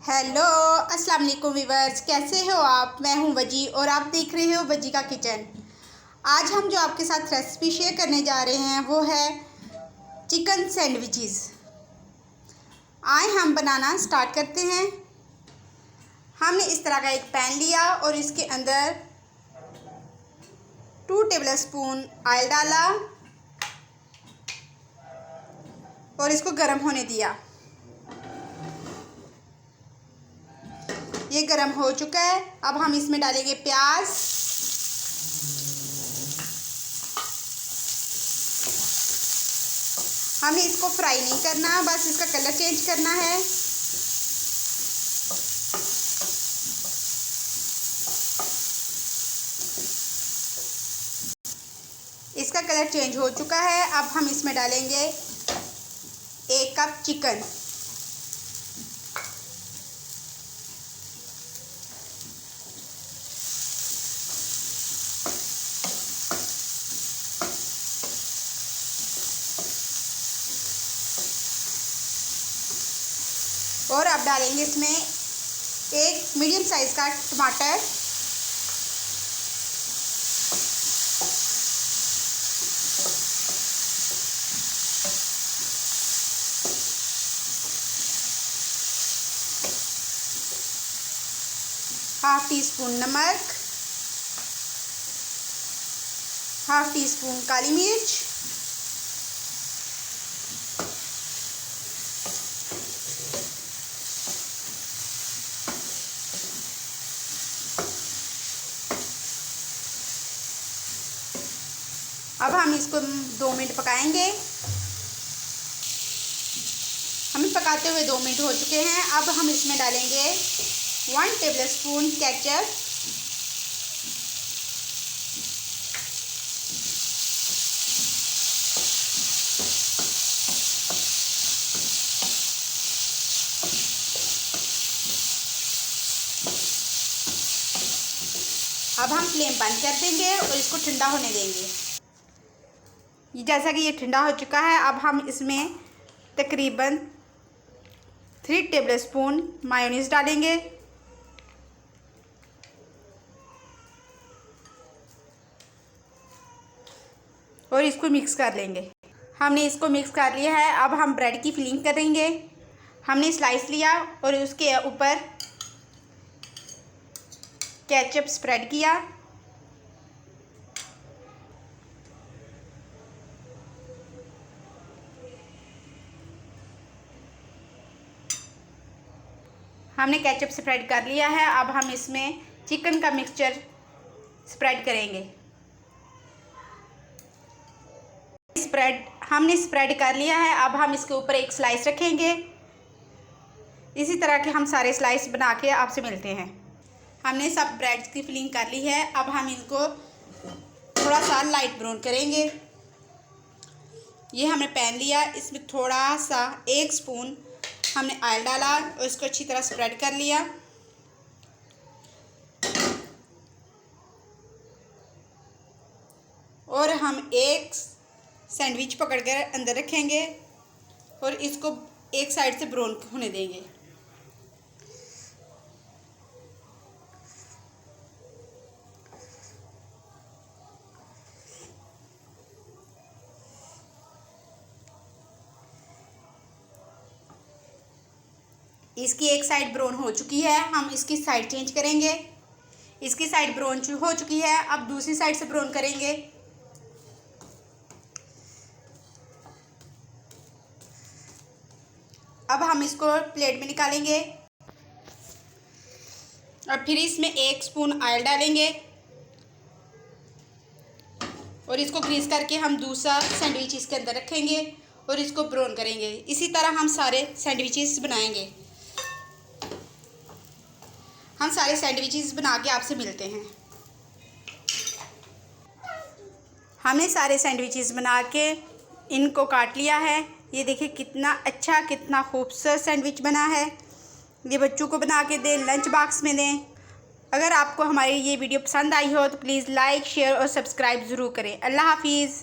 Hello अस्सलाम वालेकुम viewers, कैसे हो आप। मैं हूं वजी और आप देख रहे हो वजी का किचन। आज हम जो आपके साथ रेसिपी शेयर करने जा रहे हैं वो है चिकन सैंडविचेस। आए हम बनाना स्टार्ट करते हैं। हमने इस तरह का एक पैन लिया और इसके अंदर 2 टेबलस्पून ऑयल डाला और इसको गर्म होने दिया। ये गर्म हो चुका है। अब हम इसमें डालेंगे प्याज, हमें इसको फ्राई नहीं करना, बस इसका कलर चेंज करना है। इसका कलर चेंज हो चुका है। अब हम इसमें डालेंगे 1 कप चिकन। और अब डालेंगे इसमें 1 मीडियम साइज़ का टमाटर, ½ टीस्पून नमक, ½ टीस्पून काली मिर्च, अब हम इसको 2 मिनट पकाएंगे। हमें पकाते हुए 2 मिनट हो चुके हैं। अब हम इसमें डालेंगे 1 टेबलस्पून केचप, अब हम फ्लेम बंद कर देंगे और इसको ठंडा होने देंगे। जैसा कि ये ठंडा हो चुका है, अब हम इसमें तकरीबन 3 टेबलस्पून मायोनीज़ डालेंगे और इसको मिक्स कर लेंगे। हमने इसको मिक्स कर लिया है। अब हम ब्रेड की फिलिंग करेंगे। हमने स्लाइस लिया और उसके ऊपर केचप स्प्रेड किया। हमने केचप स्प्रेड कर लिया है। अब हम इसमें चिकन का मिक्सचर स्प्रेड करेंगे। हमने स्प्रेड कर लिया है। अब हम इसके ऊपर 1 स्लाइस रखेंगे। इसी तरह के हम सारे स्लाइस बना के आपसे मिलते हैं। हमने सब ब्रेड की फिलिंग कर ली है। अब हम इनको थोड़ा सा लाइट ब्राउन करेंगे। ये हमने पैन लिया, इसमें थोड़ा सा 1 स्पून हमने ऑयल डाला और इसको अच्छी तरह स्प्रेड कर लिया। और हम 1 सैंडविच पकड़कर अंदर रखेंगे और इसको एक साइड से ब्राउन होने देंगे। इसकी एक साइड ब्राउन हो चुकी है। हम इसकी साइड चेंज करेंगे। इसकी साइड ब्राउन हो चुकी है। अब दूसरी साइड से ब्राउन करेंगे। अब हम इसको प्लेट में निकालेंगे और फिर इसमें 1 स्पून ऑयल डालेंगे और इसको ग्रीस करके हम दूसरा सैंडविच इसके अंदर रखेंगे और इसको ब्राउन करेंगे। इसी तरह हम सारे सैंडविचेस बनाएंगे। हम सारे सैंडविचेस बना के आपसे मिलते हैं। हमने सारे सैंडविचेस बना के इनको काट लिया है। ये देखिए कितना अच्छा, कितना खूबसूरत सैंडविच बना है। ये बच्चों को बना के दें, लंच बॉक्स में दें। अगर आपको हमारी ये वीडियो पसंद आई हो तो प्लीज़ लाइक, शेयर और सब्सक्राइब ज़रूर करें। अल्लाह हाफिज़।